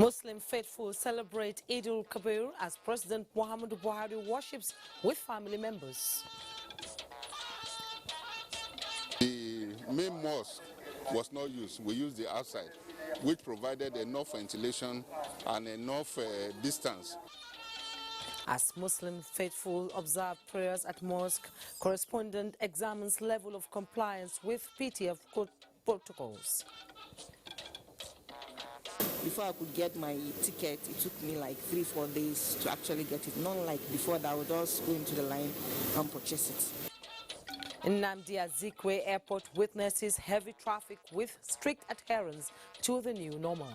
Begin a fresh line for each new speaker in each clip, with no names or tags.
Muslim faithful celebrate Eid al-Kabir as President Muhammadu Buhari worships with family members.
The main mosque was not used. We used the outside, which provided enough ventilation and enough distance.
As Muslim faithful observe prayers at mosque, correspondent examines level of compliance with PTF protocols.
Before I could get my ticket, it took me like 3-4 days to actually get it. Not like before that I would just go into the line and purchase it.
Nnamdi Azikiwe Airport witnesses heavy traffic with strict adherence to the new normal.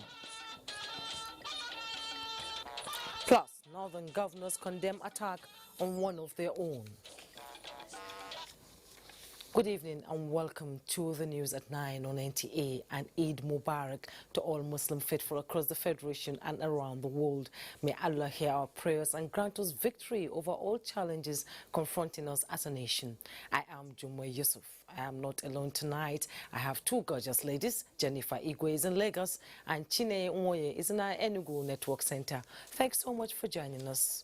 Plus, northern governors condemn attack on one of their own. Good evening and welcome to the news at 9 on NTA, and Eid Mubarak to all Muslim faithful across the Federation and around the world. May Allah hear our prayers and grant us victory over all challenges confronting us as a nation. I am Jummai Yusuf. I am not alone tonight. I have two gorgeous ladies. Jennifer Igwe is in Lagos and Chine Nwoye is in our Enugu Network Center. Thanks so much for joining us.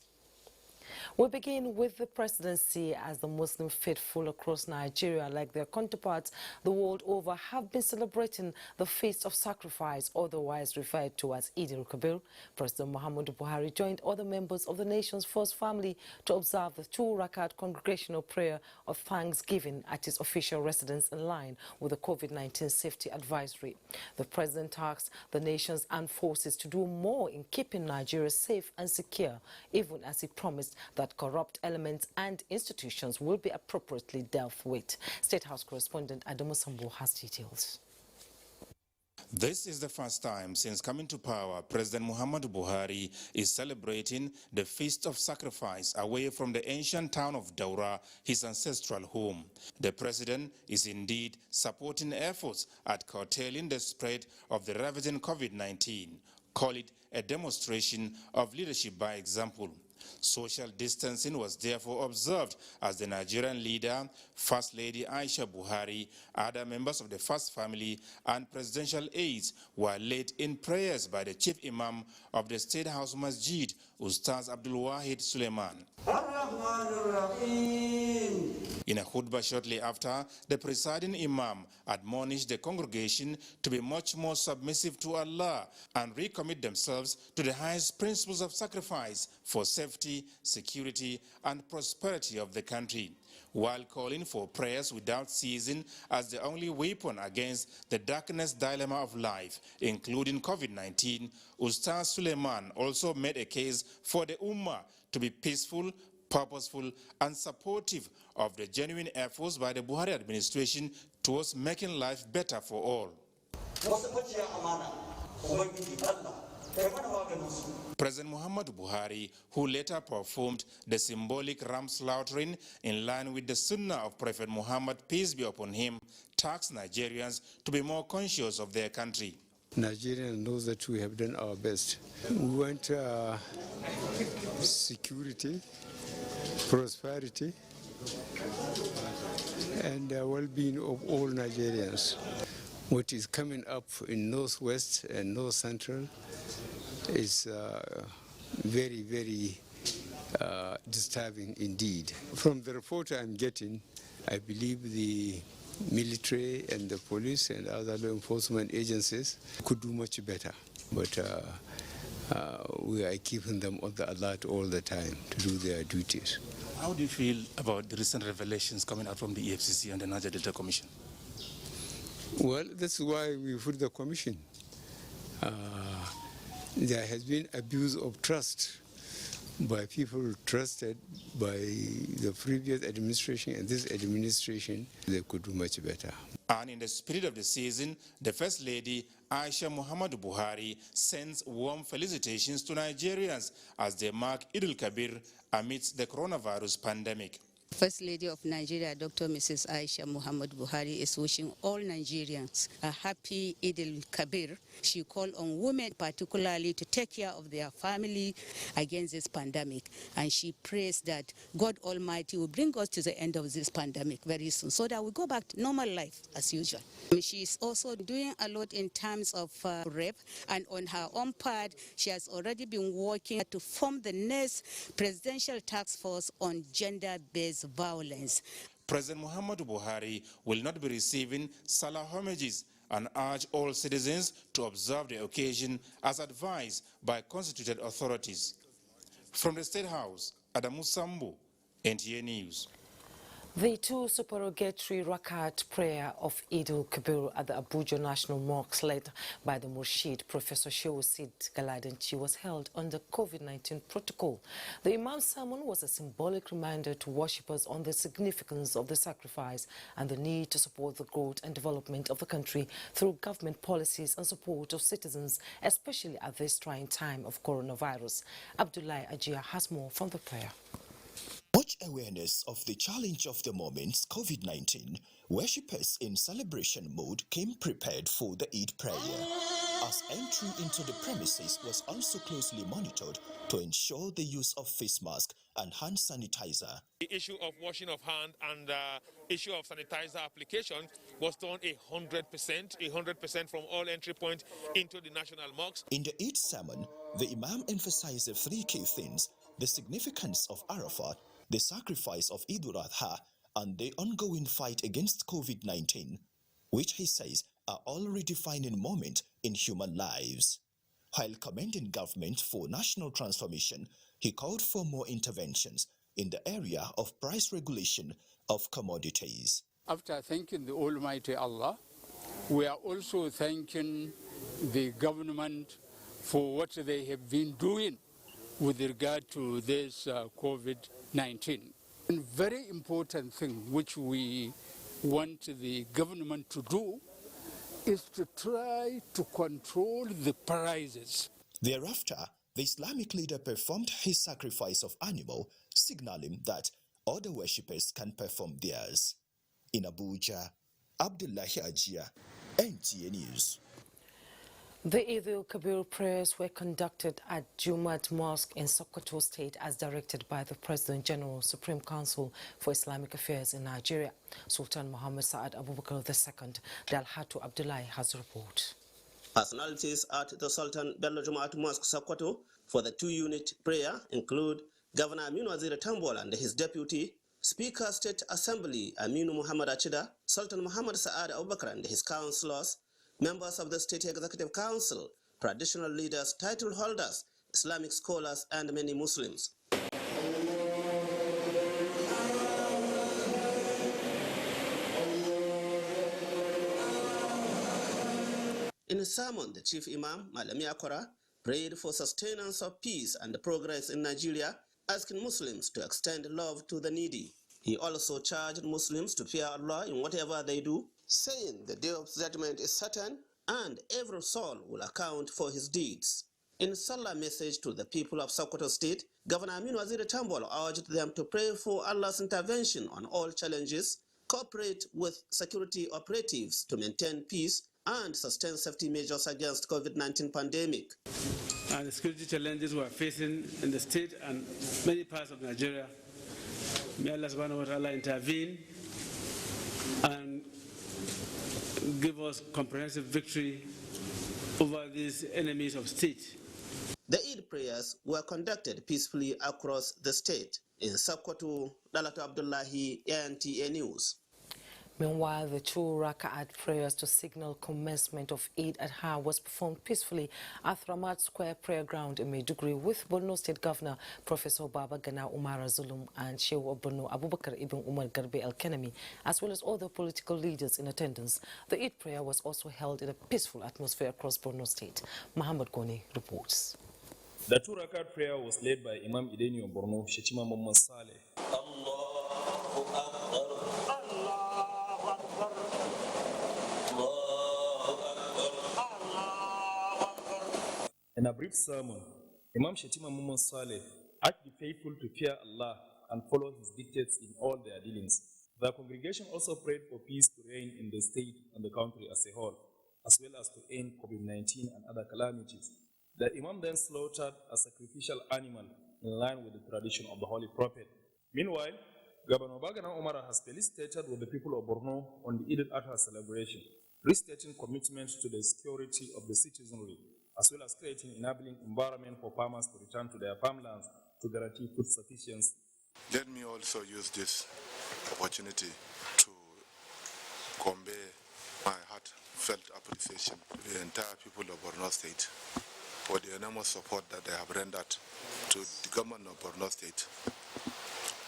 We begin with the presidency, as the Muslim faithful across Nigeria, like their counterparts the world over, have been celebrating the Feast of Sacrifice, otherwise referred to as Eid al-Kabir. President Muhammadu Buhari joined other members of the nation's first family to observe the 2-rakat congregational prayer of thanksgiving at his official residence in line with the COVID-19 safety advisory. The president asked the nation's armed forces to do more in keeping Nigeria safe and secure, even as he promised that corrupt elements and institutions will be appropriately dealt with. State House correspondent Adamu Sambo has details.
This is the first time since coming to power, President Muhammadu Buhari is celebrating the Feast of Sacrifice away from the ancient town of Daura, his ancestral home. The president is indeed supporting efforts at curtailing the spread of the ravaging COVID-19. Call it a demonstration of leadership by example. Social distancing was therefore observed as the Nigerian leader, First Lady Aisha Buhari, other members of the First Family and presidential aides were led in prayers by the chief imam of the State House Masjid, Ustaz Abdul Wahid Suleiman. In a khutbah shortly after, the presiding imam admonished the congregation to be much more submissive to Allah and recommit themselves to the highest principles of sacrifice for safety, security, and prosperity of the country, while calling for prayers without ceasing as the only weapon against the darkness dilemma of life, including COVID-19. Ustaz Suleiman also made a case for the Ummah to be peaceful, purposeful, and supportive of the genuine efforts by the Buhari administration towards making life better for all. President Muhammadu Buhari, who later performed the symbolic ram slaughtering in line with the sunnah of Prophet Muhammad, peace be upon him, tasked Nigerians to be more conscious of their country.
Nigeria knows that we have done our best. We want security, prosperity, and well-being of all Nigerians. What is coming up in Northwest and North Central is very, very disturbing indeed. From the report I'm getting, I believe the military and the police and other law enforcement agencies could do much better. But we are keeping them on the alert all the time to do their duties.
How do you feel about the recent revelations coming out from the EFCC and the Niger Delta Commission?
Well, that's why we put the commission. There has been abuse of trust by people trusted by the previous administration and this administration. They could do much better.
And in the spirit of the season, the First Lady, Aisha Muhammadu Buhari, sends warm felicitations to Nigerians as they mark Eid al-Kabir amidst the coronavirus pandemic.
First Lady of Nigeria, Dr. Mrs. Aisha Muhammad Buhari, is wishing all Nigerians a happy Eid al-Kabir. She called on women particularly to take care of their family against this pandemic. And she prays that God Almighty will bring us to the end of this pandemic very soon so that we go back to normal life as usual. She is also doing a lot in terms of rape, and on her own part, she has already been working to form the next presidential task force on gender-based violence.
President Muhammadu Buhari will not be receiving Salah homages and urge all citizens to observe the occasion as advised by constituted authorities. From the State House, Adamu Sambu, NTA News.
The two supererogatory Rakat prayer of Eid al-Kabir at the Abuja National Mosque led by the Murshid, Professor Shehu Sid Galadanchi, was held under COVID-19 protocol. The Imam's sermon was a symbolic reminder to worshippers on the significance of the sacrifice and the need to support the growth and development of the country through government policies and support of citizens, especially at this trying time of coronavirus. Abdullahi Ajia has more from the prayer.
Much awareness of the challenge of the moment, COVID-19, worshippers in celebration mode came prepared for the Eid prayer, as entry into the premises was also closely monitored to ensure the use of face mask and hand sanitizer.
The issue of washing of hand and issue of sanitizer application was done 100% from all entry points into the National Mosque.
In the Eid sermon, the Imam emphasized the three key things: the significance of Arafat, the sacrifice of Eid al-Adha, and the ongoing fight against COVID-19, which he says are all redefining moments in human lives. While commending government for national transformation, he called for more interventions in the area of price regulation of commodities.
After thanking the Almighty Allah, we are also thanking the government for what they have been doing with regard to this COVID-19. A very important thing which we want the government to do is to try to control the prices.
Thereafter, the Islamic leader performed his sacrifice of animal, signaling that other worshippers can perform theirs. In Abuja, Abdullahi Ajia, NTA News.
The Eid al-Kabir prayers were conducted at Jummai Mosque in Sokoto State as directed by the President General Supreme Council for Islamic Affairs in Nigeria, Sultan Muhammad Sa'ad Abubakar II. Dalhatu Abdullahi has a report.
Personalities at the Sultan Bello Jummai Mosque Sokoto for the two-unit prayer include Governor Aminu Waziri Tambol and his deputy, Speaker State Assembly Aminu Muhammad Achida, Sultan Muhammad Sa'ad Abubakar and his councillors, members of the State Executive Council, traditional leaders, title holders, Islamic scholars, and many Muslims. In his sermon, the Chief Imam, Malami Akora, prayed for sustenance of peace and progress in Nigeria, asking Muslims to extend love to the needy. He also charged Muslims to fear Allah in whatever they do, saying the day of judgment is certain and every soul will account for his deeds. In Salah message to the people of Sokoto State, Governor Aminu Waziri Tambol urged them to pray for Allah's intervention on all challenges, cooperate with security operatives to maintain peace, and sustain safety measures against COVID-19 pandemic.
And the security challenges we are facing in the state and many parts of Nigeria, may Allah subhanahu wa ta'ala intervene and give us comprehensive victory over these enemies of state.
The Eid prayers were conducted peacefully across the state. In Sokoto, Dalatu Abdullahi, NTA News.
Meanwhile, the two Raka'at prayers to signal commencement of Eid Adha was performed peacefully at Ramat Square Prayer Ground in Maiduguri with Borno State Governor Professor Baba Gana Umar Zulum and Shehu of Borno Abubakar Ibn Umar Garbe Al-Kenemi, as well as other political leaders in attendance. The Eid prayer was also held in a peaceful atmosphere across Borno State. Muhammad Goni reports.
The two Rakat prayer was led by Imam Ideni of Borno, Shetima Muhammad Saleh. In a brief sermon, Imam Shetima Muhammad Saleh urged the faithful to fear Allah and follow his dictates in all their dealings. The congregation also prayed for peace to reign in the state and the country as a whole, as well as to end COVID-19 and other calamities. The Imam then slaughtered a sacrificial animal in line with the tradition of the Holy Prophet. Meanwhile, Governor Bagana Omar has felicitated with the people of Borno on the Eid al-Adha celebration, restating commitment to the security of the citizenry, as well as creating enabling environment for farmers to return to their farmlands to guarantee food sufficiency.
Let me also use this opportunity to convey my heartfelt appreciation to the entire people of Borno State for the enormous support that they have rendered to the government of Borno State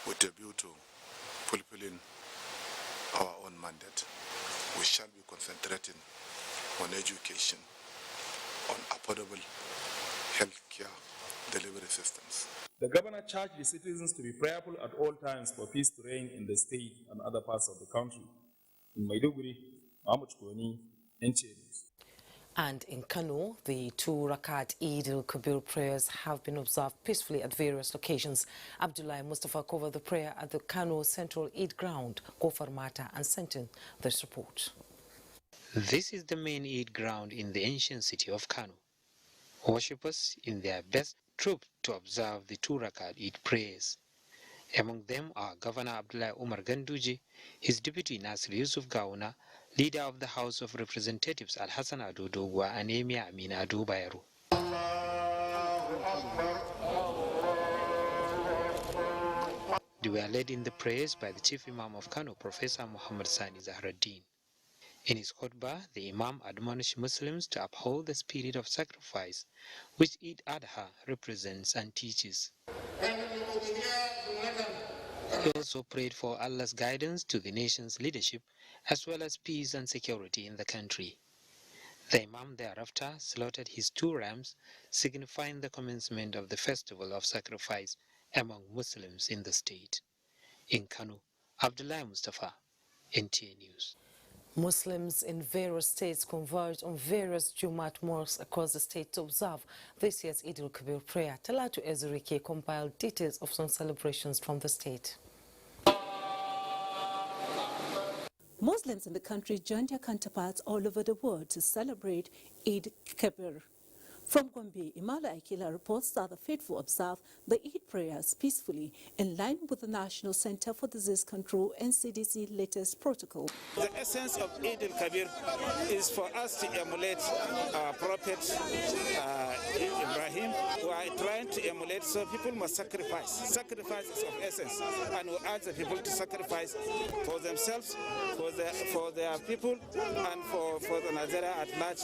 with a view to fulfilling our own mandate. We shall be concentrating on education, on affordable healthcare delivery systems.
The governor charged the citizens to be prayerful at all times for peace to reign in the state and other parts of the country. In Maiduguri, Mahmoud Koni, NTA News.
And in Kano, the 2 Rakat Eid al-Kabir prayers have been observed peacefully at various locations. Abdullah Mustafa covered the prayer at the Kano Central Eid Ground, Kofar Mata, and sent in this report.
This is the main Eid ground in the ancient city of Kano. Worshippers in their best trooped to observe the 2 Rakat Eid prayers. Among them are Governor Abdullah Umar Ganduji, his deputy Nasir Yusuf Gauna, leader of the House of Representatives Al-Hassan Ado Dogwa and Emir Amin Ado Bayero. They were led in the prayers by the Chief Imam of Kano, Professor Muhammad Sani Zahraddin. In his khutbah, the Imam admonished Muslims to uphold the spirit of sacrifice, which Eid Adha represents and teaches. He also prayed for Allah's guidance to the nation's leadership, as well as peace and security in the country. The Imam thereafter slaughtered his 2 rams, signifying the commencement of the festival of sacrifice among Muslims in the state. In Kano, Abdullah Mustafa, NTA News.
Muslims in various states converged on various Jummai mosques across the state to observe this year's Eid al-Kabir prayer. Talatu Ezurike compiled details of some celebrations from the state.
Muslims in the country joined their counterparts all over the world to celebrate Eid al-Kabir. From Gombe, Imala Akila reports that the faithful observe the Eid prayers peacefully in line with the National Center for Disease Control NCDC latest protocol.
The essence of Eid al-Kabir is for us to emulate our Prophet Ibrahim. We are trying to emulate, so people must sacrifice. Sacrifice is of essence, and we urge the people to sacrifice for themselves, for their people, and for the Nigeria at large.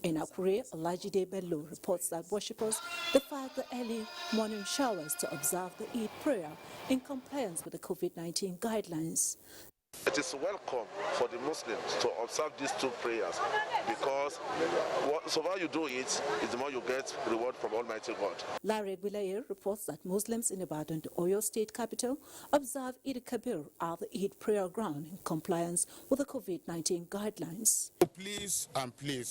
In Akure, Olajide Bello reports that worshippers defied the early morning showers to observe the Eid prayer in compliance with the COVID-19 guidelines.
It is welcome for the Muslims to observe these 2 prayers because so far you do it, the more you get reward from Almighty God.
Larry Gwilayer reports that Muslims in Ibadan, the Oyo state capital, observe Eid al-Kabir at the Eid prayer ground in compliance with the COVID-19 guidelines.
Please,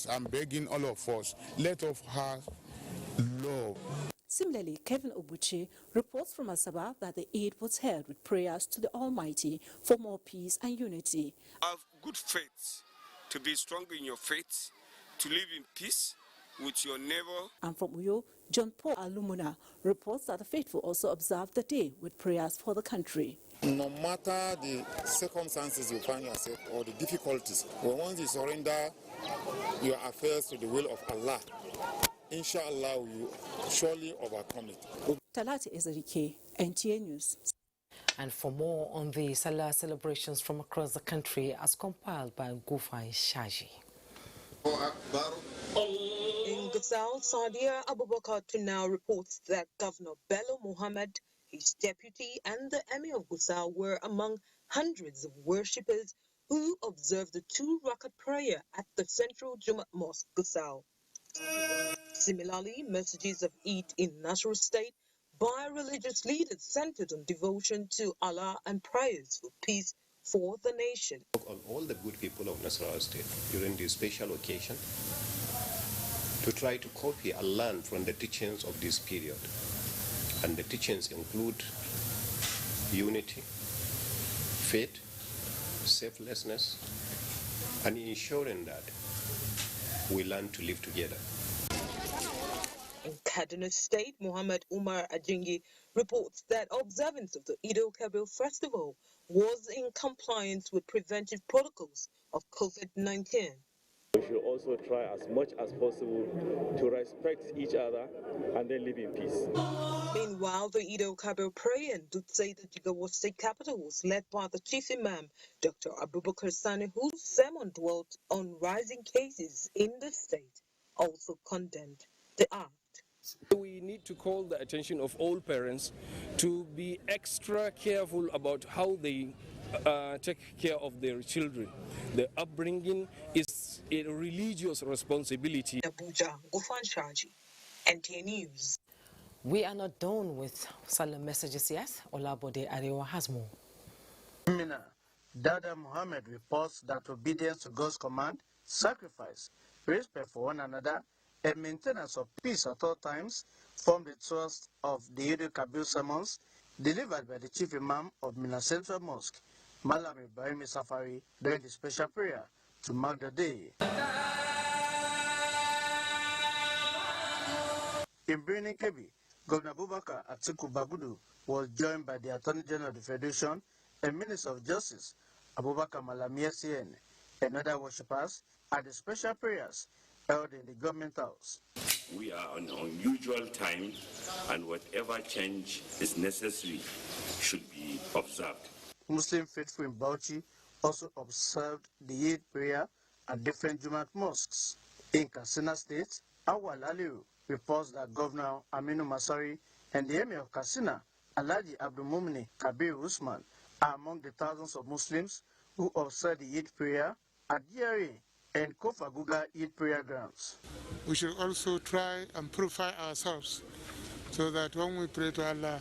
I'm begging all of us, let us have love.
Similarly, Kevin Obuchi reports from Asaba that the Eid was held with prayers to the Almighty for more peace and unity.
Have good faith, to be strong in your faith, to live in peace with your neighbor.
And from Uyo, John Paul Alumuna reports that the faithful also observed the day with prayers for the country.
No matter the circumstances you find yourself or the difficulties, but once you surrender your affairs to the will of Allah, inshallah, you surely overcome it.
Talati Ezerike, NTA News.
And for more on the Salah celebrations from across the country, as compiled by Gufai Shaji.
In Gusau, Sadia Abubakar now reports that Governor Bello Muhammad, his deputy, and the Emir of Gusau were among hundreds of worshippers who observed the 2 Rakat prayer at the Central Jummai Mosque, Gusau. Similarly, messages of Eid in Nasr State by religious leaders centered on devotion to Allah and prayers for peace for the nation.
On all the good people of Nasarawa State during this special occasion to try to copy and learn from the teachings of this period. And the teachings include unity, faith, selflessness, and ensuring that we learn to live together.
In Kaduna State, Muhammad Umar Ajingi reports that observance of the Eid al-Kabir festival was in compliance with preventive protocols of COVID-19.
We should also try as much as possible to respect each other and then live in peace.
Meanwhile, the Eid al-Kabir prayer in Dutsei, the Jigawa state capital, was led by the chief imam, Dr. Abubakar Sani, whose sermon dwelt on rising cases in the state, also condemned the act.
We need to call the attention of all parents to be extra careful about how they take care of their children. The upbringing is a religious responsibility.
Abuja, Gufan Shaji, NTA News.
We are not done with solemn messages yet. Olabode Arewa has more.
Mina, Dada Muhammad reports that obedience to God's command, sacrifice, respect for one another, and maintenance of peace at all times form the thrust of the Eid al-Kabir sermons delivered by the chief imam of Mina Central Mosque, Malam Ibrahim Safari, during the special prayer to mark the day. In Birnin Kebbi, Governor Abubakar Atiku Bagudu was joined by the Attorney General of the Federation and Minister of Justice, Abubakar Malami SCN, and other worshippers at the special prayers held in the government house.
We are on unusual time, and whatever change is necessary should be observed.
Muslim faithful in Bauchi also observed the Eid prayer at different Jummai mosques. In Katsina State, Awal Aliu reports that Governor Aminu Masari and the Emir of Katsina, Alhaji Abdul Mumini Kabir Usman, are among the thousands of Muslims who observed the Eid prayer at DRA and Kofaguga Eid prayer grounds.
We should also try and purify ourselves so that when we pray to Allah,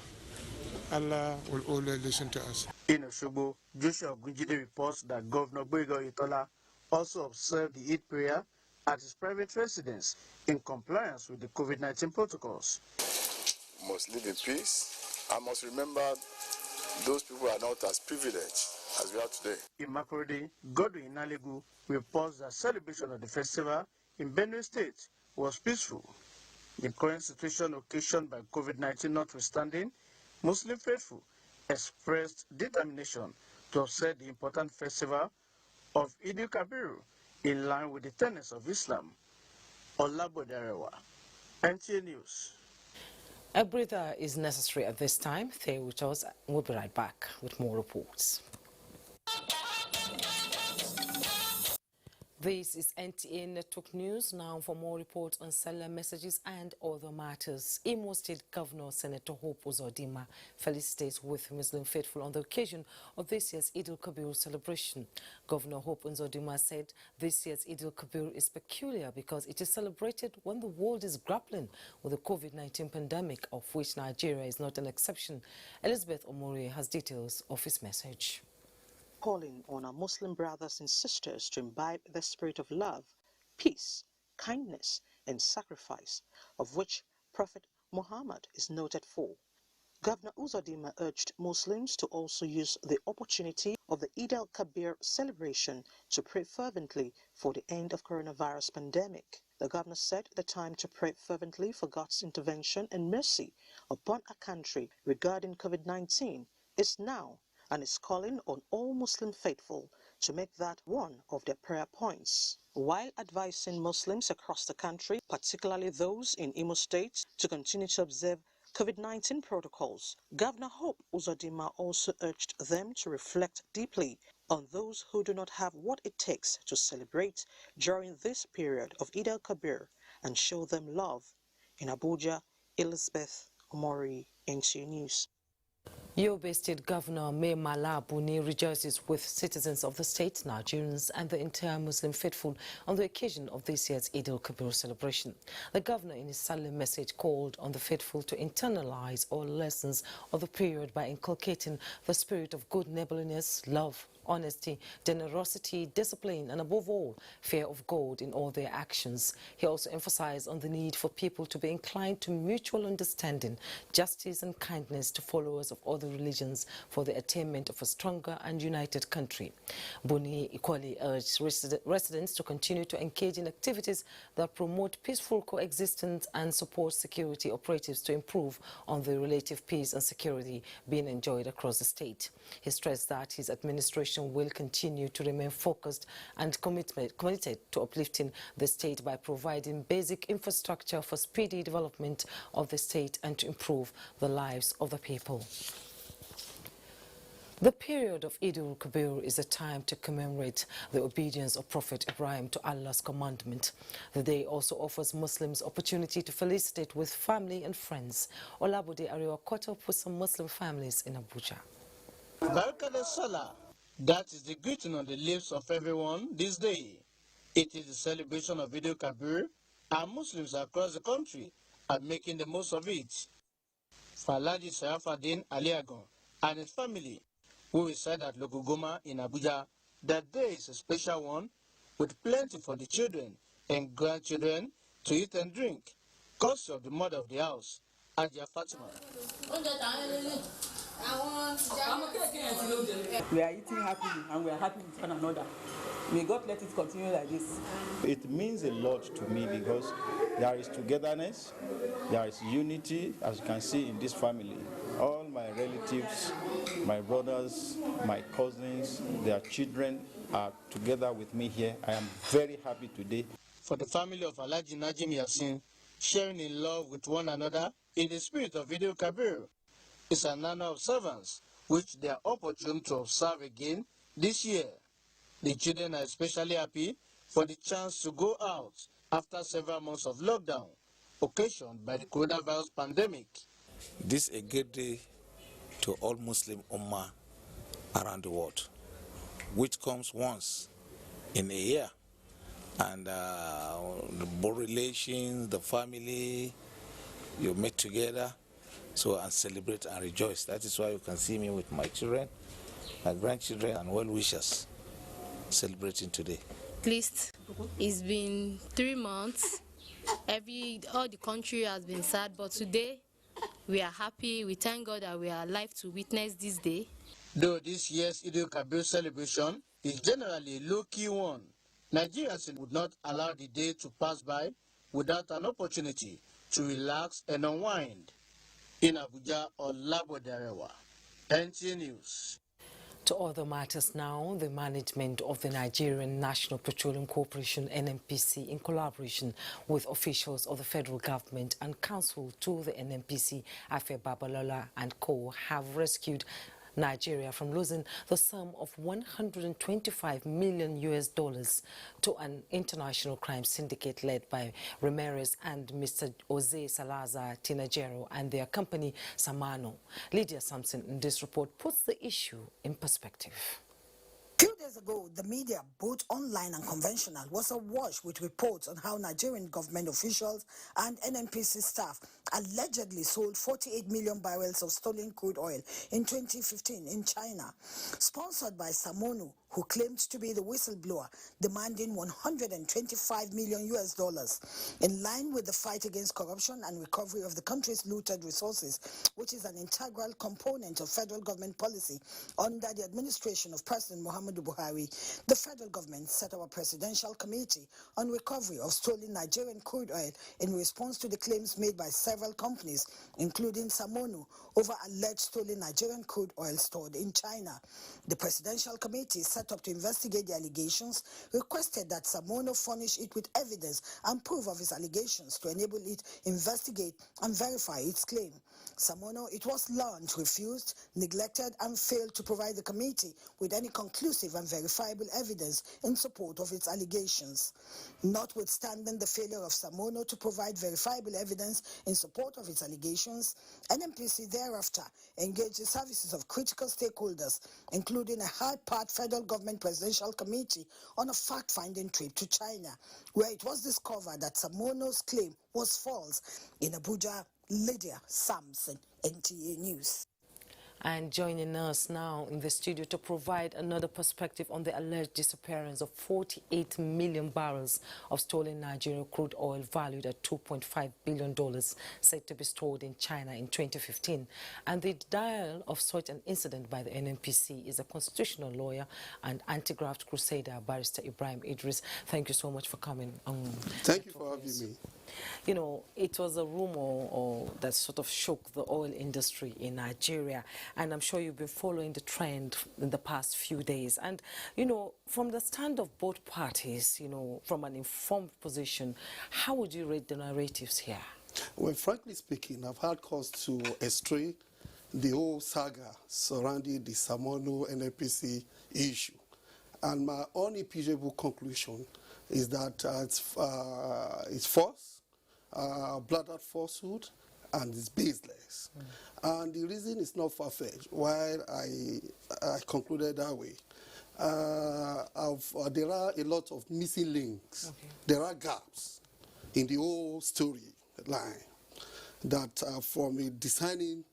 Allah will always listen to us.
In Osogbo, Joshua Gunjide reports that Governor Boyega Oyetola also observed the Eid prayer at his private residence in compliance with the COVID-19 protocols.
We must live in peace. I must remember those people are not as privileged as we are today.
In Makurdi, Godwin Inalegu reports that celebration of the festival in Benue State was peaceful. The current situation occasioned by COVID-19 notwithstanding, Muslim faithful expressed determination to observe the important festival of Eid al-Kabir in line with the tenets of Islam. Olabode Arewa, NTA News.
A breather is necessary at this time. Stay with us. We'll be right back with more reports. This is NTA Network News. Now for more reports on solemn messages and other matters. Imo State Governor Senator Hope Uzodinma felicitates with Muslim faithful on the occasion of this year's Eid al-Kabir celebration. Governor Hope Uzodinma said this year's Eid al-Kabir is peculiar because it is celebrated when the world is grappling with the COVID-19 pandemic, of which Nigeria is not an exception. Elizabeth Omori has details of his message.
Calling on our Muslim brothers and sisters to imbibe the spirit of love, peace, kindness, and sacrifice, of which Prophet Muhammad is noted for. Governor Uzodinma urged Muslims to also use the opportunity of the Eid al-Kabir celebration to pray fervently for the end of coronavirus pandemic. The governor said the time to pray fervently for God's intervention and mercy upon our country regarding COVID-19 is now, and is calling on all Muslim faithful to make that one of their prayer points. While advising Muslims across the country, particularly those in Imo State, to continue to observe COVID-19 protocols, Governor Hope Uzodinma also urged them to reflect deeply on those who do not have what it takes to celebrate during this period of Eid al-Kabir and show them love. In Abuja, Elizabeth Omori, NTA News.
Yobe State Governor Mai Mala Buni rejoices with citizens of the state, Nigerians and the entire Muslim faithful on the occasion of this year's Eid al-Kabir celebration. The governor in his solemn message called on the faithful to internalize all lessons of the period by inculcating the spirit of good neighborliness, love, honesty, generosity, discipline, and above all, fear of God in all their actions. He also emphasized on the need for people to be inclined to mutual understanding, justice, and kindness to followers of other religions for the attainment of a stronger and united country. Buni equally urged residents to continue to engage in activities that promote peaceful coexistence and support security operatives to improve on the relative peace and security being enjoyed across the state. He stressed that his administration will continue to remain focused and committed to uplifting the state by providing basic infrastructure for speedy development of the state and to improve the lives of the people. The period of Eid al-Kabir is a time to commemorate the obedience of Prophet Ibrahim to Allah's commandment. The day also offers Muslims opportunity to felicitate with family and friends. Olabode Ariwa caught up with some Muslim families in Abuja.
Barakah Salah, that is the greeting on the lips of everyone this day. It is the celebration of Eid al-Kabir, and Muslims across the country are making the most of it. For Alhaji Sarafaddin Aliagon and his family, who reside at Logogoma in Abuja, that day is a special one with plenty for the children and grandchildren to eat and drink, courtesy of the mother of the house, Ajia Fatima.
We are eating happily and we are happy with one another. May God let it continue like this.
It means a lot to me because there is togetherness, there is unity, as you can see in this family. All my relatives, my brothers, my cousins, their children are together with me here. I am very happy today.
For the family of Alhaji Najim Yassin, sharing in love with one another in the spirit of Eid al-Kabir is an annual observance which they are opportune to observe again this year. The children are especially happy for the chance to go out after several months of lockdown occasioned by the coronavirus pandemic.
This is a great day to all Muslim Ummah around the world, which comes once in a year. And the both relations, the family, you meet together and celebrate and rejoice. That is why you can see me with my children, my grandchildren, and well-wishers celebrating today.
At least it's been 3 months. All the country has been sad, but today we are happy. We thank God that we are alive to witness this day.
Though this year's Eid al-Kabir celebration is generally a low-key one, Nigerians would not allow the day to pass by without an opportunity to relax and unwind. In Abuja, Olabode Ariwa, NTA News.
To other matters now, the management of the Nigerian National Petroleum Corporation, NNPC, in collaboration with officials of the federal government and counsel to the NNPC, Afe Babalola and co, have rescued Nigeria from losing the sum of $125 million to an international crime syndicate led by Ramirez and Mr. Jose Salazar Tinajero and their company Samano. Lydia Sampson in this report puts the issue in perspective.
Few days ago, the media, both online and conventional, was awash with reports on how Nigerian government officials and NNPC staff allegedly sold 48 million barrels of stolen crude oil in 2015 in China. Sponsored by Samonu, who claimed to be the whistleblower, demanding $125 million in line with the fight against corruption and recovery of the country's looted resources, which is an integral component of federal government policy under the administration of President Muhammadu Buhari. The federal government set up a presidential committee on recovery of stolen Nigerian crude oil in response to the claims made by several companies, including Samonu, over alleged stolen Nigerian crude oil stored in China. The presidential committee set up to investigate the allegations requested that Samonu furnish it with evidence and proof of his allegations to enable it investigate and verify its claim. Samonu, it was learned, refused, neglected and failed to provide the committee with any conclusive and verifiable evidence in support of its allegations. Notwithstanding the failure of Samonu to provide verifiable evidence in support of its allegations, NNPC thereafter engaged the services of critical stakeholders, including a high-part federal government presidential committee, on a fact-finding trip to China, where it was discovered that Samono's claim was false. In Abuja, Lydia Sampson, NTA News.
And joining us now in the studio to provide another perspective on the alleged disappearance of 48 million barrels of stolen Nigerian crude oil valued at $2.5 billion said to be stored in China in 2015. And the denial of such an incident by the NNPC is a constitutional lawyer and anti-graft crusader, Barrister Ibrahim Idris. Thank you so much for coming.
Thank you for having me.
You know, it was a rumor that sort of shook the oil industry in Nigeria, and I'm sure you've been following the trend in the past few days. And, you know, from the stand of both parties, you know, from an informed position, how would you rate the narratives here?
Well, frankly speaking, I've had cause to estray the whole saga surrounding the Samono NNPC issue. And my unimpeachable conclusion is that it's false, blatant falsehood, and it's baseless. And the reason is not far-fetched. Why I concluded that way. There are a lot of missing links. Okay. There are gaps in the whole story line that from a designing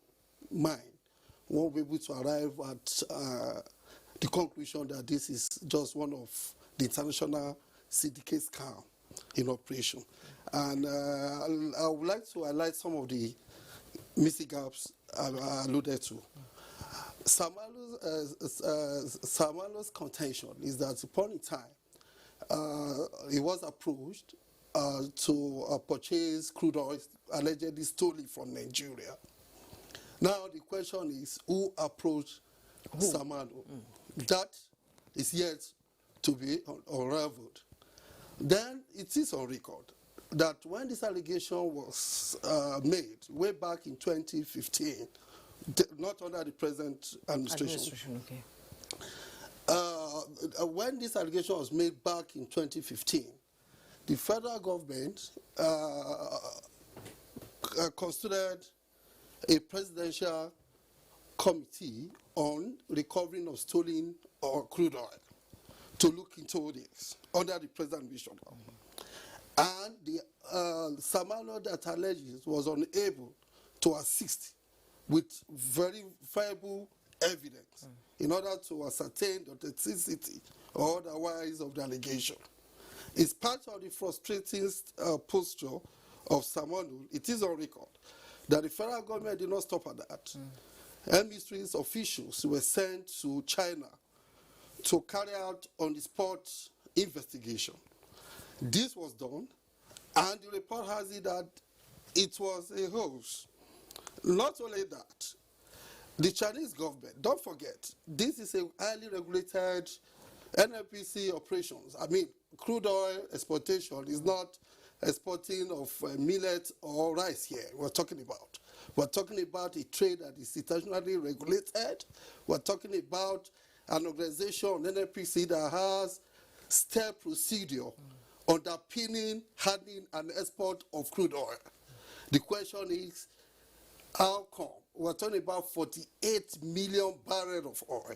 mind won't be able to arrive at the conclusion that this is just one of the international syndicate scam in operation. And I would like to highlight some of the missing gaps I alluded to. Samalo's contention is that upon a time, he was approached to purchase crude oil allegedly stolen from Nigeria. Now the question is, who approached Samalo? That is yet to be unraveled. Then it is on record that when this allegation was made way back in 2015, not under the present administration. Okay. When this allegation was made back in 2015, the federal government considered a presidential committee on recovering of stolen crude oil to look into this under the present administration. And the Samalo that alleges was unable to assist with verifiable evidence in order to ascertain the authenticity or otherwise of the allegation. It's part of the frustrating posture of Samalo. It is on record that the federal government did not stop at that. Ministries officials were sent to China to carry out on-the-spot investigation. This was done, and the report has it that it was a hoax. Not only that, the Chinese government, don't forget, this is a highly regulated NNPC operations. I mean, crude oil exportation is not exporting of millet or rice here we're talking about. We're talking about a trade that is internationally regulated. We're talking about an organization, NNPC, that has step procedure underpinning handling and export of crude oil. The question is, how come? We're talking about 48 million barrels of oil.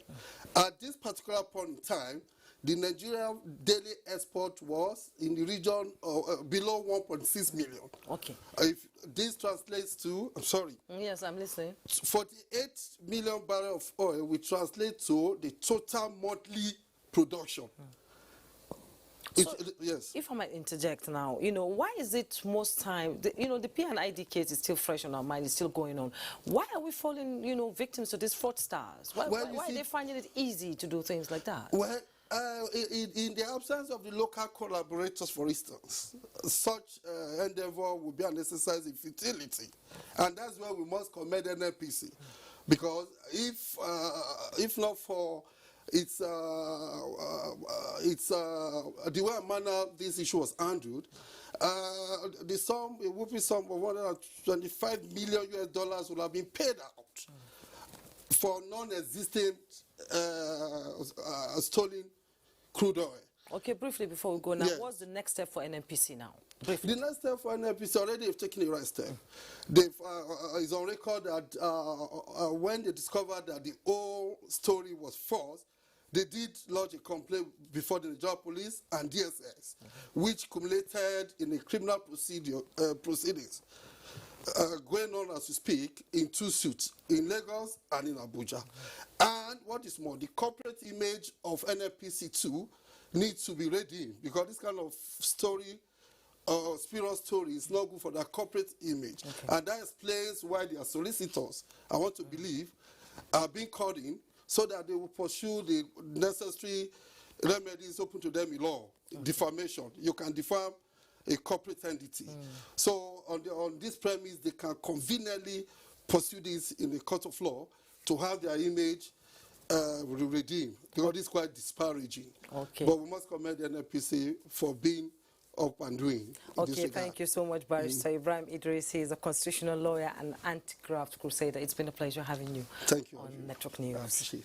At this particular point in time, the Nigerian daily export was in the region of below 1.6 million.
Okay.
If this translates to, I'm sorry.
Yes, I'm listening.
48 million barrels of oil will translate to the total monthly production.
So, yes. If I might interject now, you know, why is it most time, the P&ID case is still fresh on our mind, it's still going on. Why are we falling, victims to these fraudsters? Why are they finding it easy to do things like that?
Well, in the absence of the local collaborators, for instance, such endeavor would be an exercise in futility. And that's where we must commend NNPC. Because if not for the way and manner this issue was handled, the sum, a whooping sum of $125 million would have been paid out for non-existent stolen crude oil.
Okay, briefly before we go now, what's the next step for NNPC now? Briefly.
The next step for NNPC, already have taken the right step. They've is on record that when they discovered that the whole story was false, they did lodge a complaint before the Nigerian police and DSS, which culminated in a criminal proceedings. going on as we speak in 2 suits, in Lagos and in Abuja. And what is more, the corporate image of NNPC2 needs to be ready, because this kind of story, spurious story, is not good for the corporate image. Okay. And that explains why their solicitors, I want to believe, are being called in so that they will pursue the necessary remedies open to them in law. Okay. Defamation. You can defam a corporate entity. So on this premise, they can conveniently pursue this in the court of law to have their image redeemed, because it's quite disparaging. Okay. But we must commend the NNPC for being up and doing.
Okay, thank you so much, Barrister Ibrahim Idris. He is a constitutional lawyer and anti-graft crusader. It's been a pleasure having you, on Network News.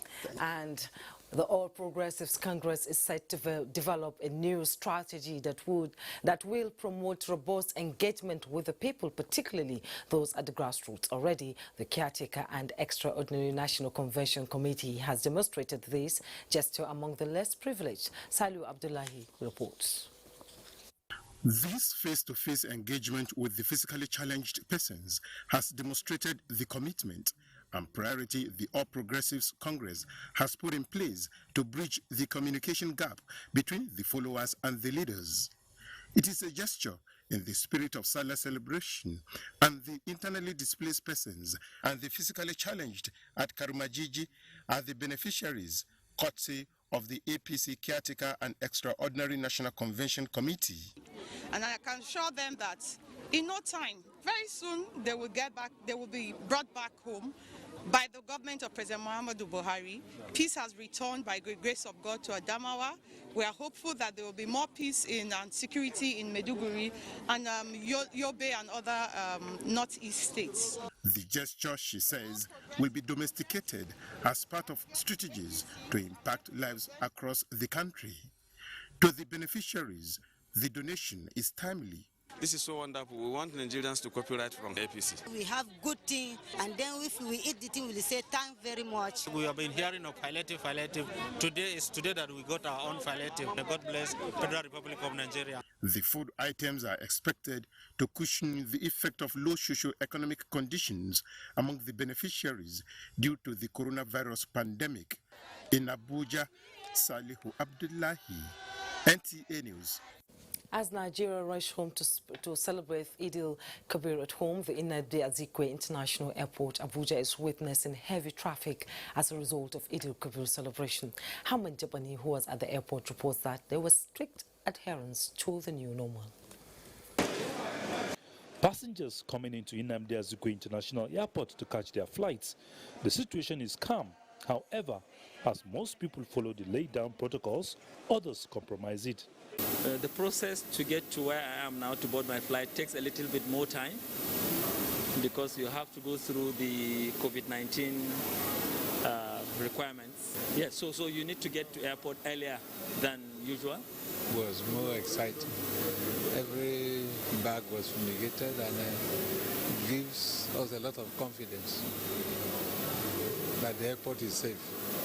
And the All Progressives Congress is set to develop a new strategy that will promote robust engagement with the people, particularly those at the grassroots. Already, the Caretaker and Extraordinary National Convention Committee has demonstrated this gesture among the less privileged. Salu Abdullahi reports.
This face-to-face engagement with the physically challenged persons has demonstrated the commitment and priority the All Progressives Congress has put in place to bridge the communication gap between the followers and the leaders. It is a gesture in the spirit of Salah celebration, and the internally displaced persons and the physically challenged at Karumajiji are the beneficiaries, courtesy of the APC Caretaker and Extraordinary National Convention Committee.
And I can assure them that in no time, very soon, they will be brought back home by the government of President Muhammadu Buhari. Peace has returned by the grace of God to Adamawa. We are hopeful that there will be more peace and security in Maiduguri and Yobe and other northeast states.
The gesture, she says, will be domesticated as part of strategies to impact lives across the country. To the beneficiaries, the donation is timely.
This is so wonderful. We want Nigerians to copyright from APC.
We have good thing, and then if we eat the thing, we'll say thank very much.
We have been hearing of palliative. Today is today that we got our own palliative. God bless Federal Republic of Nigeria.
The food items are expected to cushion the effect of low socio-economic conditions among the beneficiaries due to the coronavirus pandemic. In Abuja, Salihu Abdullahi, NTA News.
As Nigeria rushed home to celebrate Eid al-Kabir at home, the Nnamdi Azikiwe International Airport, Abuja, is witnessing heavy traffic as a result of Eid al-Kabir celebration. Haman Jabani, who was at the airport, reports that there was strict adherence to the new normal.
Passengers coming into Nnamdi Azikiwe International Airport to catch their flights, the situation is calm. However, as most people follow the laid-down protocols, others compromise it.
The process to get to where I am now to board my flight takes a little bit more time because you have to go through the COVID-19 requirements. Yeah, so you need to get to airport earlier than usual.
It was more exciting. Every bag was fumigated, and it gives us a lot of confidence that the airport is safe.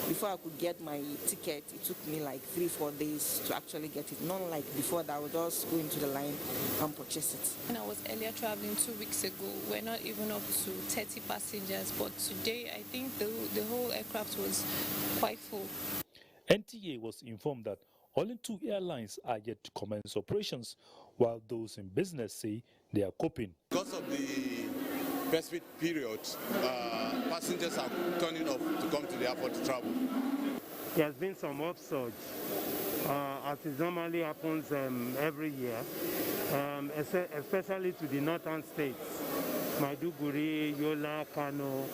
Before I could get my ticket, it took me like 3-4 days to actually get it. Not like before that I would just go into the line and purchase it.
When I was earlier traveling 2 weeks ago, we're not even up to 30 passengers, but today I think the whole aircraft was quite full.
NTA was informed that only 2 airlines are yet to commence operations, while those in business say they are coping.
Because of the festive period, passengers are turning up to come to the airport to travel.
There has been some upsurge, as it normally happens every year, especially to the northern states, Maiduguri, Yola, Kano.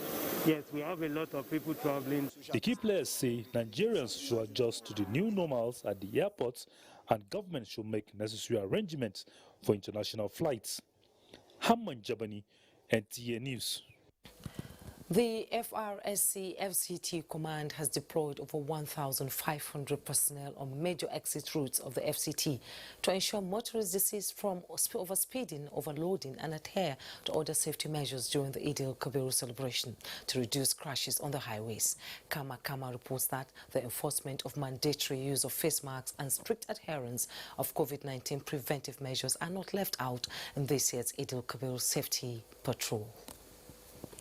Yes, we have a lot of people traveling.
The key players say Nigerians should adjust to the new normals at the airports, and government should make necessary arrangements for international flights. Haman Jabani, NTA News.
The FRSC FCT Command has deployed over 1,500 personnel on major exit routes of the FCT to ensure motorists desist from overspeeding, overloading and adhere to other safety measures during the Eid al-Kabir celebration to reduce crashes on the highways. Kama reports that the enforcement of mandatory use of face masks and strict adherence of COVID-19 preventive measures are not left out in this year's Eid al-Kabir safety patrol.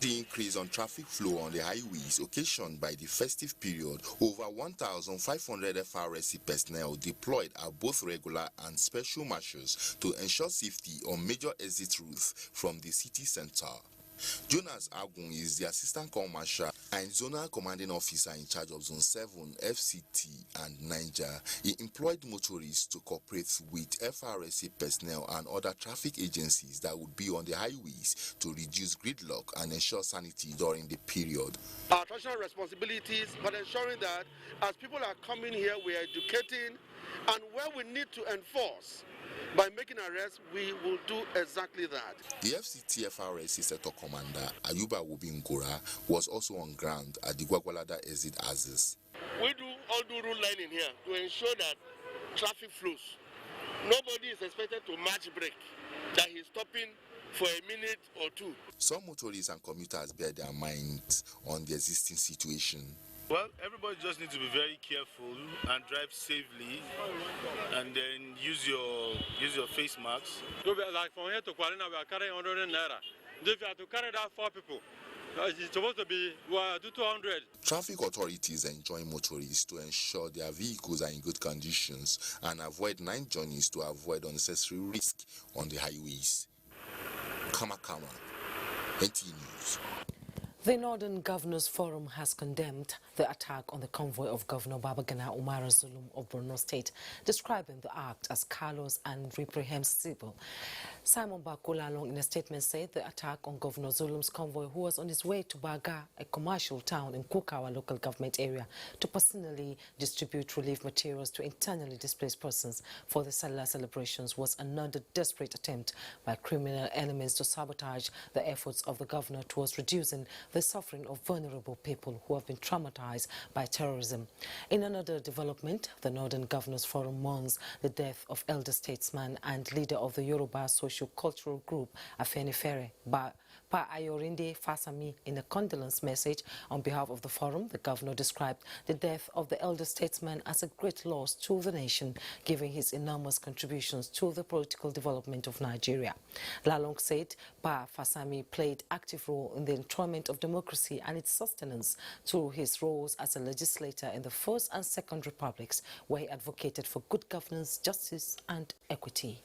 The increase on traffic flow on the highways occasioned by the festive period, over 1,500 FRSC personnel deployed are both regular and special marshals to ensure safety on major exit routes from the city center. Jonas Agun is the Assistant Corps Marshal and Zonal Commanding Officer in charge of Zone 7, FCT and Niger. He employed motorists to cooperate with FRSC personnel and other traffic agencies that would be on the highways to reduce gridlock and ensure sanity during the period.
Our traditional responsibilities, but ensuring that as people are coming here, we are educating, and where we need to enforce, by making arrests, we will do exactly that.
The FCT FRSC Sector Commander, Ayuba Wubingora, was also on ground at the Gwagwalada exit axis.
We do rule lining here to ensure that traffic flows. Nobody is expected to match break, that he's stopping for a minute or two.
Some motorists and commuters bear their minds on the existing situation.
Well, everybody just needs to be very careful and drive safely, and then use your face masks.
Like from here to Kualina, we are carrying 100 naira. If you have to carry that 4 people, it's supposed to be 200.
Traffic authorities enjoin motorists to ensure their vehicles are in good conditions and avoid night journeys to avoid unnecessary risk on the highways. Kama, NTA News.
The Northern Governors Forum has condemned the attack on the convoy of Governor Babagana Umar Zulum of Borno State, describing the act as callous and reprehensible. Simon Bakolalong in a statement said the attack on Governor Zulum's convoy, who was on his way to Baga, a commercial town in Kukawa local government area, to personally distribute relief materials to internally displaced persons for the Salah celebrations, was another desperate attempt by criminal elements to sabotage the efforts of the governor towards reducing the suffering of vulnerable people who have been traumatized by terrorism. In another development, the Northern Governors Forum mourns the death of elder statesman and leader of the Yoruba socio-cultural group, Afenifere, Pa Ayorinde Fasami. In a condolence message on behalf of the forum, the governor described the death of the elder statesman as a great loss to the nation, giving his enormous contributions to the political development of Nigeria. Lalong said Pa Fasami played active role in the enthronement of democracy and its sustenance through his roles as a legislator in the First and Second Republics, where he advocated for good governance, justice and equity.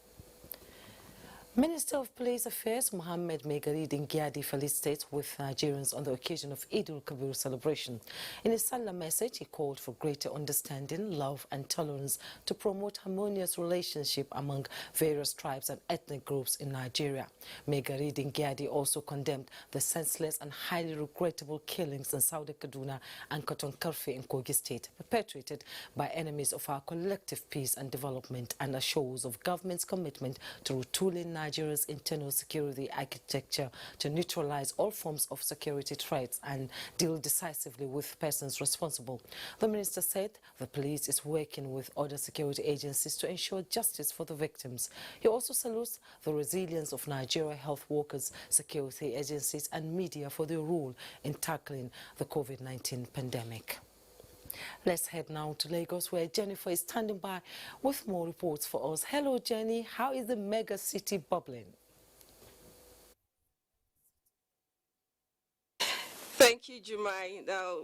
Minister of Police Affairs Mohammed Megari Dingyadi felicitates with Nigerians on the occasion of Eid al-Kabir celebration. In his Salah message, he called for greater understanding, love and tolerance to promote harmonious relationship among various tribes and ethnic groups in Nigeria. Megari Dingyadi also condemned the senseless and highly regrettable killings in Saudi Kaduna and Cotton Karfi in Kogi State, perpetrated by enemies of our collective peace and development, and assures of government's commitment to retooling Nigeria's internal security architecture to neutralize all forms of security threats and deal decisively with persons responsible. The minister said the police is working with other security agencies to ensure justice for the victims. He also salutes the resilience of Nigeria health workers, security agencies and media for their role in tackling the COVID-19 pandemic. Let's head now to Lagos, where Jennifer is standing by with more reports for us. Hello, Jenny. How is the mega city bubbling?
Thank you, Jummai. Now,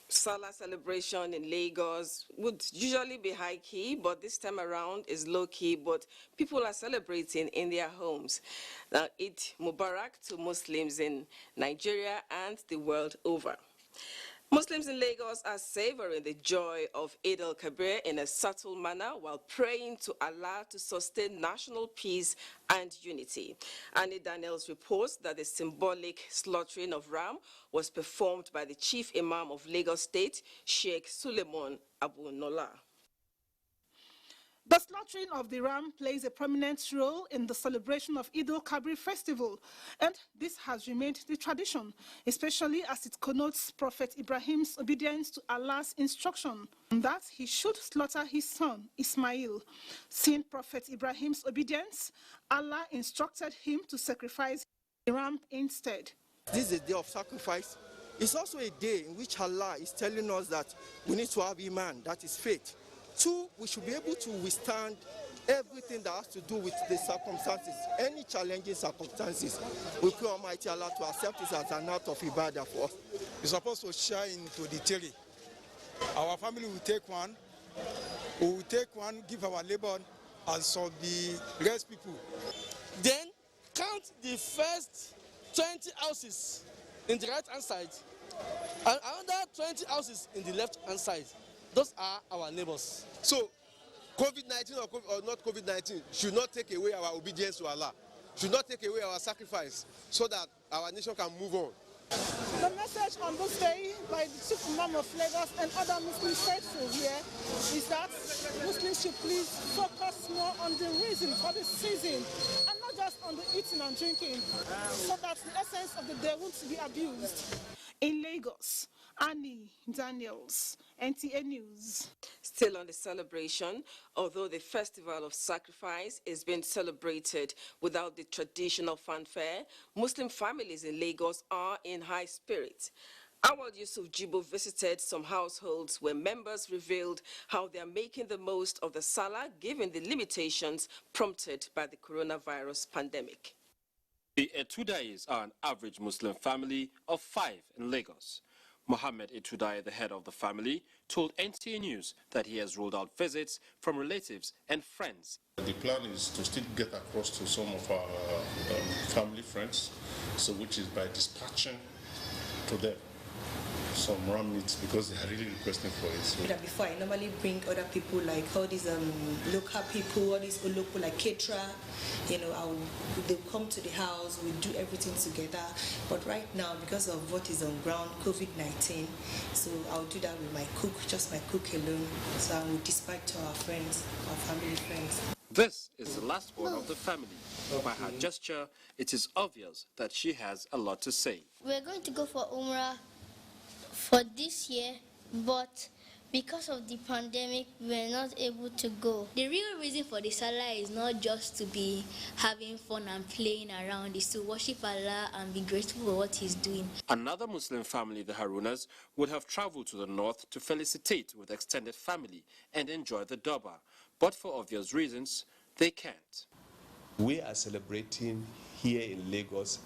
Salah celebration in Lagos would usually be high-key, but this time around is low-key, but people are celebrating in their homes. Now, Eid Mubarak to Muslims in Nigeria and the world over. Muslims in Lagos are savoring the joy of Eid al-Kabir in a subtle manner while praying to Allah to sustain national peace and unity. Annie Daniels reports that the symbolic slaughtering of ram was performed by the chief imam of Lagos State, Sheikh Suleiman Abu Nola.
The slaughtering of the ram plays a prominent role in the celebration of Eid al-Kabir festival, and this has remained the tradition, especially as it connotes Prophet Ibrahim's obedience to Allah's instruction that he should slaughter his son, Ismail. Seeing Prophet Ibrahim's obedience, Allah instructed him to sacrifice the ram instead.
This is a day of sacrifice. It's also a day in which Allah is telling us that we need to have Iman, that is faith. Two, we should be able to withstand everything that has to do with the circumstances, any challenging circumstances. We pray Almighty Allah to accept this as an act of ibadah for us.
We're supposed to share into the three. Our family will take one, we will take one, give our labor, and so the rest people.
Then count the first 20 houses in the right hand side and another 20 houses in the left hand side. Those are our neighbors.
So, COVID-19 or not COVID-19 should not take away our obedience to Allah, should not take away our sacrifice, so that our nation can move on.
The message on this day by the Chief Imam of Lagos and other Muslim faithful here is that Muslims should please focus more on the reason for the season and not just on the eating and drinking, so that the essence of the day won't be abused. In Lagos, Annie Daniels, NTA News.
Still on the celebration, although the festival of sacrifice is being celebrated without the traditional fanfare, Muslim families in Lagos are in high spirits. Our Yusuf visited some households where members revealed how they are making the most of the Salah given the limitations prompted by the coronavirus pandemic.
The Etudais are an average Muslim family of 5 in Lagos. Mohammed Etudai, the head of the family, told NTA News that he has ruled out visits from relatives and friends.
The plan is to still get across to some of our family friends, so which is by dispatching to them some ram meat because they are really requesting for it. So.
Before I normally bring other people like all these local people, all these local like caterer, you know, they'll come to the house, we do everything together. But right now, because of what is on ground, COVID-19, so I'll do that with my cook, just my cook alone. So I will dispatch to our friends, our family friends.
This is the last born of the family. By her gesture, it is obvious that she has a lot to say.
We're going to go for Umrah for this year, but because of the pandemic, we're not able to go. The real reason for the Salah is not just to be having fun and playing around, it's to worship Allah and be grateful for what He's doing.
Another Muslim family, the Harunas, would have traveled to the north to felicitate with extended family and enjoy the Durbar, but for obvious reasons, they can't.
We are celebrating here in Lagos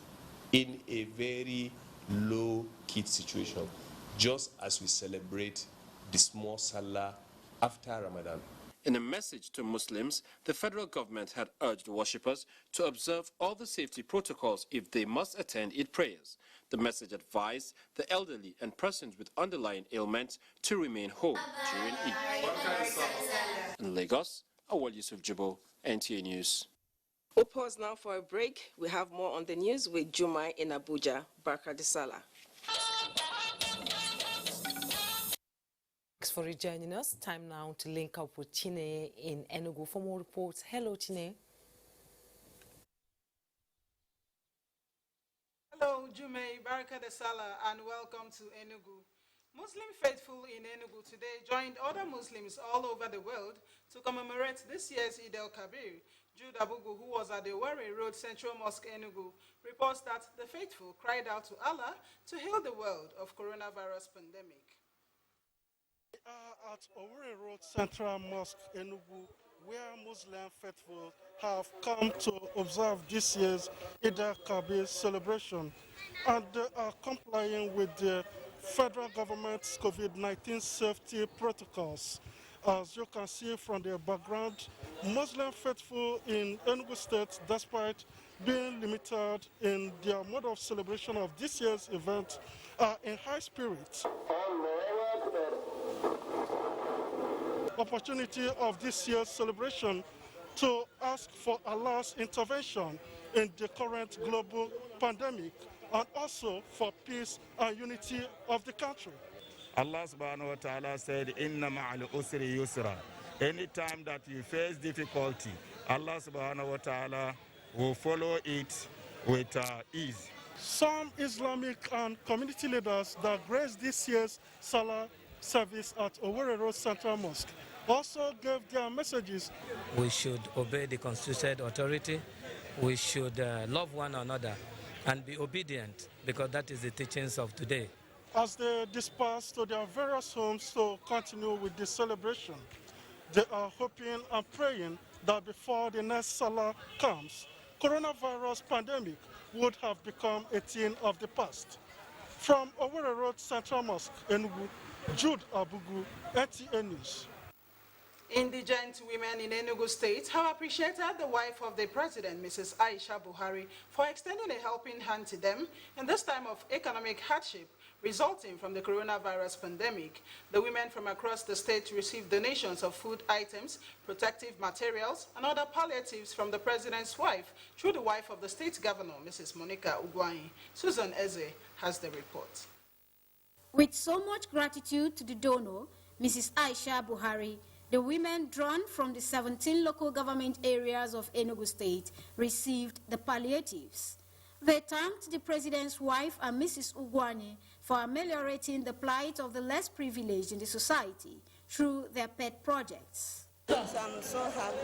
in a very low-key situation, just as we celebrate the small Salah after Ramadan.
In a message to Muslims, the federal government had urged worshippers to observe all the safety protocols if they must attend Eid prayers. The message advised the elderly and persons with underlying ailments to remain home during Eid. In Lagos, Awal Yusuf, NTA News.
We'll pause now for a break. We have more on the news with Jummai in Abuja. Barka de Salah.
Thanks for rejoining us. Time now to link up with Chine in Enugu for more reports. Hello, Chine.
Hello, Jummai, Baraka de Salah, and welcome to Enugu. Muslim faithful in Enugu today joined other Muslims all over the world to commemorate this year's Eid al-Kabir. Jude Abugu, who was at the Warri Road Central Mosque Enugu, reports that the faithful cried out to Allah to heal the world of coronavirus pandemic.
We are at Warri Road Central Mosque Enugu, where Muslim faithful have come to observe this year's Eid al-Kabir celebration, and they are complying with the federal government's COVID-19 safety protocols. As you can see from the background, Muslim faithful in Enugu State, despite being limited in their mode of celebration of this year's event, are in high spirits. Opportunity of this year's celebration to ask for Allah's intervention in the current global pandemic and also for peace and unity of the country.
Allah subhanahu wa ta'ala said, Inna ma'al usri yusra.
Anytime that you face difficulty, Allah subhanahu wa ta'ala will follow it with ease.
Some Islamic and community leaders that graced this year's Salah service at Owerri Road Central Mosque also gave their messages.
We should obey the constituted authority. We should love one another and be obedient, because that is the teachings of today.
As they disperse to their various homes to continue with the celebration, they are hoping and praying that before the next Salah comes, coronavirus pandemic would have become a thing of the past. From Owerri Road Central Mosque, Enugu, Jude Abugu, NTA News.
Indigent women in Enugu State have appreciated the wife of the president, Mrs. Aisha Buhari, for extending a helping hand to them in this time of economic hardship resulting from the coronavirus pandemic. The women from across the state received donations of food items, protective materials, and other palliatives from the president's wife through the wife of the state governor, Mrs. Monica Ugwuanyi. Susan Eze has the report.
With so much gratitude to the donor, Mrs. Aisha Buhari, the women drawn from the 17 local government areas of Enugu State received the palliatives. They thanked the president's wife and Mrs. Ugwuanyi for ameliorating the plight of the less privileged in the society through their pet projects.
I'm so happy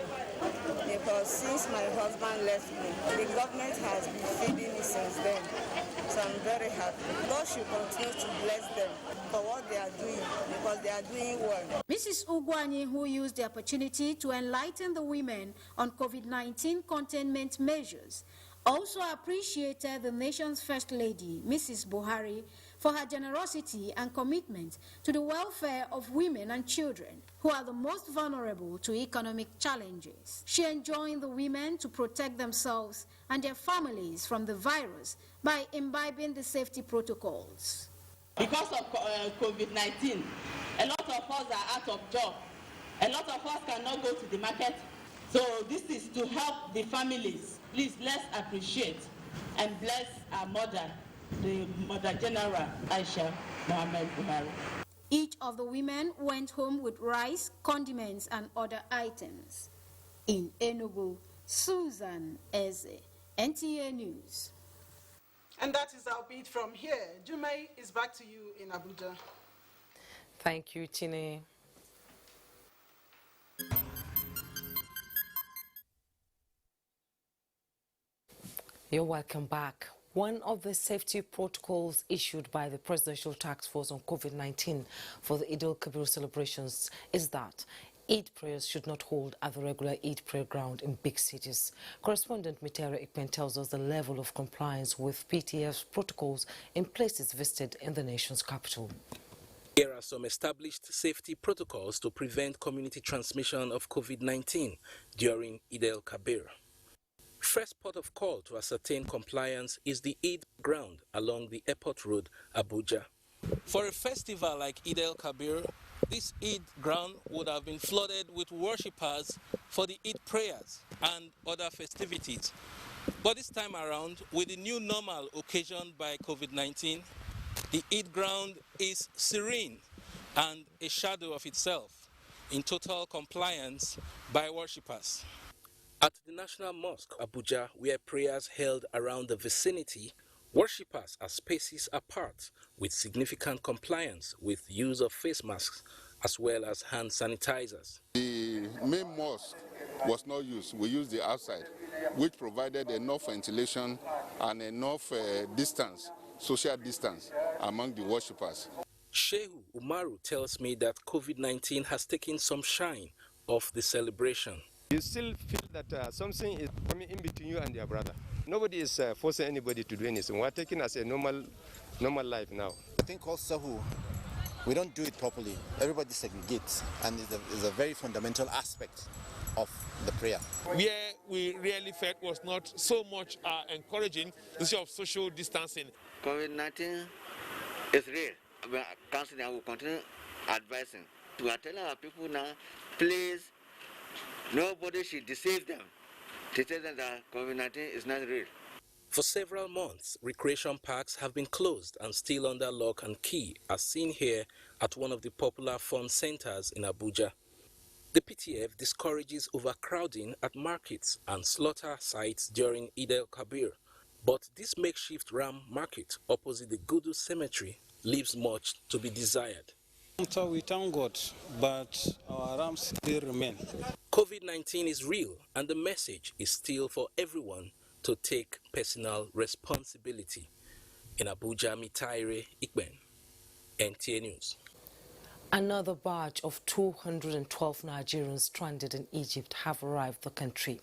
because since my husband left me, the government has been feeding me since then. So I'm very happy. God should continue to bless them for what they are doing, because they are doing well.
Mrs. Ugwuanyi, who used the opportunity to enlighten the women on COVID-19 containment measures, also appreciated the nation's First Lady, Mrs. Buhari, for her generosity and commitment to the welfare of women and children who are the most vulnerable to economic challenges. She enjoined the women to protect themselves and their families from the virus by imbibing the safety protocols.
Because of COVID-19, a lot of us are out of job. A lot of us cannot go to the market. So this is to help the families. Please, let's appreciate and bless our mother, the Mother General, Aisha Mohammed Buhari.
Each of the women went home with rice, condiments, and other items. In Enugu, Susan Eze, NTA News.
And that is our beat from here. Jummai is back to you in Abuja.
Thank you, Chine. You're welcome back. One of the safety protocols issued by the Presidential Task Force on COVID-19 for the Eid al-Kabir celebrations is that Eid prayers should not hold at the regular Eid prayer ground in big cities. Correspondent Mitera Ikpen tells us the level of compliance with PTF's protocols in places visited in the nation's capital.
There are some established safety protocols to prevent community transmission of COVID-19 during Eid al-Kabir. First port of call to ascertain compliance is the Eid ground along the airport road, Abuja. For a festival like Eid al-Kabir, this Eid ground would have been flooded with worshippers for the Eid prayers and other festivities. But this time around, with the new normal occasioned by COVID-19, the Eid ground is serene and a shadow of itself, in total compliance by worshippers. At the National Mosque, Abuja, where prayers held around the vicinity, worshippers are spaces apart with significant compliance with use of face masks as well as hand sanitizers.
The main mosque was not used. We used the outside, which provided enough ventilation and enough distance, social distance among the worshippers.
Shehu Umaru tells me that COVID-19 has taken some shine off the celebration.
You still feel that something is coming in between you and your brother. Nobody is forcing anybody to do anything. We're taking as a normal life now.
I think also we don't do it properly. Everybody segregates, and it's a very fundamental aspect of the prayer.
Where we really felt was not so much encouraging the issue of social distancing.
COVID-19 is real. We are counseling and we continue advising. We are telling our people now, please, nobody should deceive them to tell them that COVID-19 is not real.
For several months, recreation parks have been closed and still under lock and key, as seen here at one of the popular fun centers in Abuja. The PTF discourages overcrowding at markets and slaughter sites during Eid al-Kabir, but this makeshift ram market opposite the Gudu cemetery leaves much to be desired.
So we thank God, but our rams still remain.
COVID-19 is real, and the message is still for everyone to take personal responsibility. In Abuja, Mitaire Ikben, NTA News.
Another batch of 212 Nigerians stranded in Egypt have arrived the country.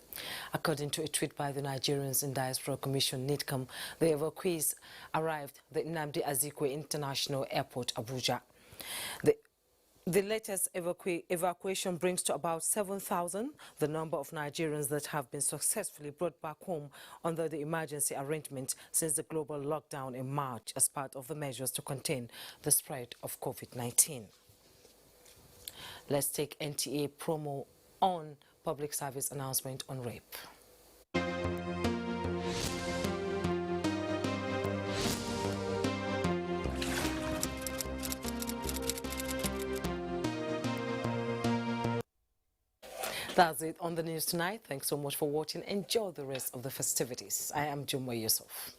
According to a tweet by the Nigerians in Diaspora Commission, NIDCOM, the evacuees arrived at the Nnamdi Azikiwe International Airport, Abuja. The latest evacuation brings to about 7,000 the number of Nigerians that have been successfully brought back home under the emergency arrangement since the global lockdown in March as part of the measures to contain the spread of COVID-19. Let's take NTA promo on public service announcement on rape. That's it on the news tonight. Thanks so much for watching. Enjoy the rest of the festivities. I am Jummai Yusuf.